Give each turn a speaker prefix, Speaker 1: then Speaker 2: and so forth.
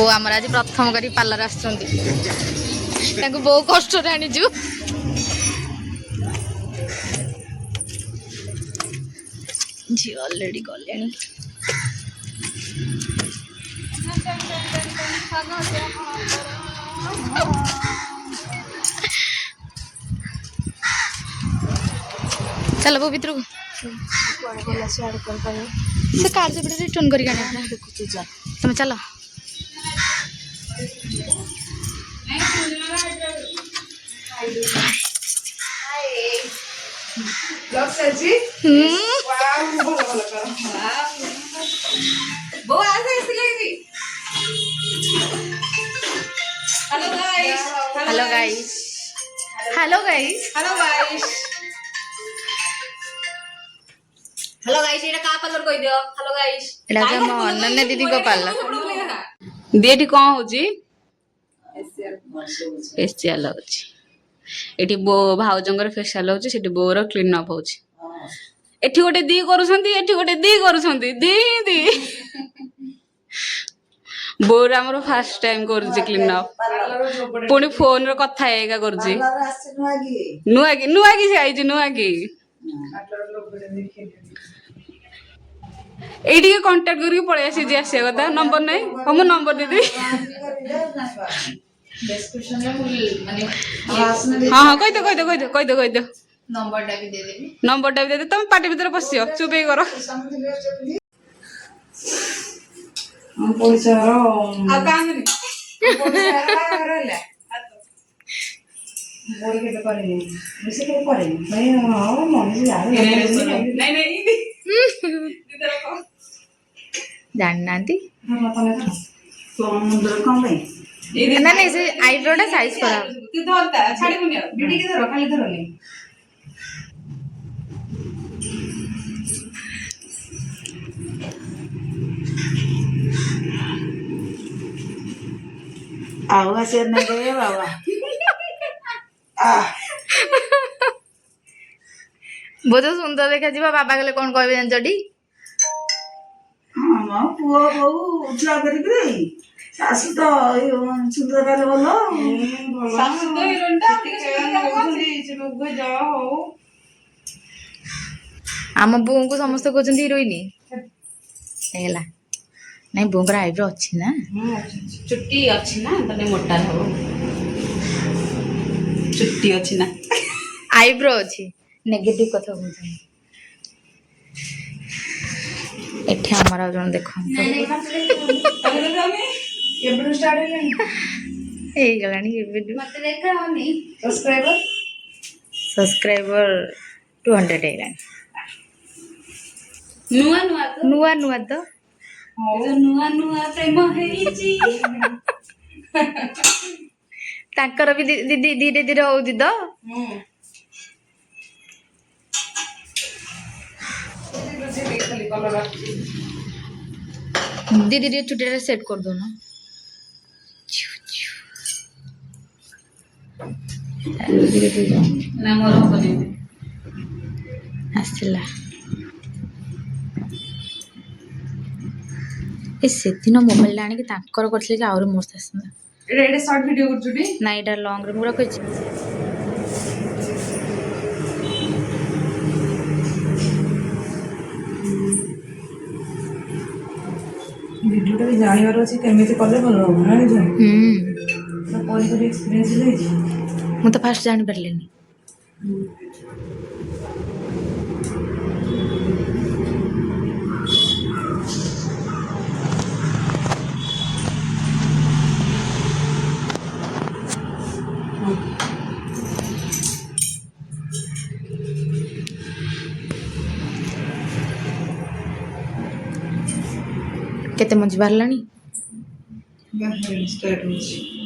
Speaker 1: बो आमर आज प्रथम करी पार्लर आसुचंदी बहु कष्ट आनीचु झी अलरेडी गले चल वो भीतर से कार से रिटर्न कर तुम चलो hello guys hello guys
Speaker 2: hello guys hello guys एटा का पार्लर कहि दियो हेलो गाइस
Speaker 1: एटा जे हम अनन्या दीदी को पार्लर
Speaker 2: देठी कोन होची फेशियल होची एठी बो भाउजंगर फेशियल होची सेठी बोर क्लीन अप होची एठी गोटे दी करूछंती एठी गोटे दी करूछंती दी दी बोर हमर first time Karji clean up पुनी फोन रो कथा हेगा करजी नुआगी से आइजी नुआगी एठी कांटेक्ट करके पळे आसी जे आसे कथा नंबर नै हम नंबर दे दे
Speaker 1: डिस्क्रिप्शन में फुल माने
Speaker 2: हां हां कहि दो
Speaker 1: नंबर टा भी दे देबी
Speaker 2: नंबर टा भी दे दे तुम पार्टी भीतर पसियो चुप ही करो
Speaker 3: हम पैसा रो
Speaker 2: आ कांगनी
Speaker 3: पैसा रहले बोल के तो करे बेसी के करे भाई हां मन से यार
Speaker 2: नहीं इदी
Speaker 1: जानना दी
Speaker 3: हां तने तो मुंडर कम भाई
Speaker 1: ना नहीं से आईब्रो टा साइज करा
Speaker 2: तू धरता छाड़ी मुनी
Speaker 3: बिडी के धरो खाली धरो नहीं आवा से न गए बाबा
Speaker 1: बहुत सुंदर देखा जी बाबा कहले कौन कहबे जानजडी
Speaker 3: हां मां पुओ बहु उठला करी रे सासु तो सुंदर काले बोलो
Speaker 2: सासु तो हिरोइन टा
Speaker 1: आम बो को समस्त कहते हिरोइन हेला नहीं बोंगर आईब्रो अच्छी ना
Speaker 2: चुट्टी अच्छी ना तने मोटा हो चुट्टी अच्छी ना
Speaker 1: आईब्रो अच्छी नेगेटिव कथा बोलते एठे हमारा जन देखो
Speaker 3: एबडू स्टार्ट है
Speaker 1: ए गलानी के वीडियो
Speaker 2: मत देखा होनी
Speaker 1: सब्सक्राइबर 200 है
Speaker 2: नुआ
Speaker 1: नुआ नुआ तो
Speaker 2: नुआ प्रेम हेची
Speaker 1: ताकर भी दीदी धीरे धीरे होउजी तो दीदी धीरे चुटी सेट कर दो ना
Speaker 2: ना मोर होनी
Speaker 1: आसला ए सेदिन मोबाइल आनिक तांकर करथले जे और मस्त आसना
Speaker 2: रेड शॉर्ट वीडियो करछुटी
Speaker 1: ना एटा लॉन्ग रे मुरा कइछ
Speaker 3: वीडियो टा जानिबार अछि केमिति करले भलो हो ना जान तो कोई तो एक्सपीरियंस ले छी
Speaker 1: मु तो फास्ट जानि परलेनी केते मंज बारलानी
Speaker 3: स्टार्ट हो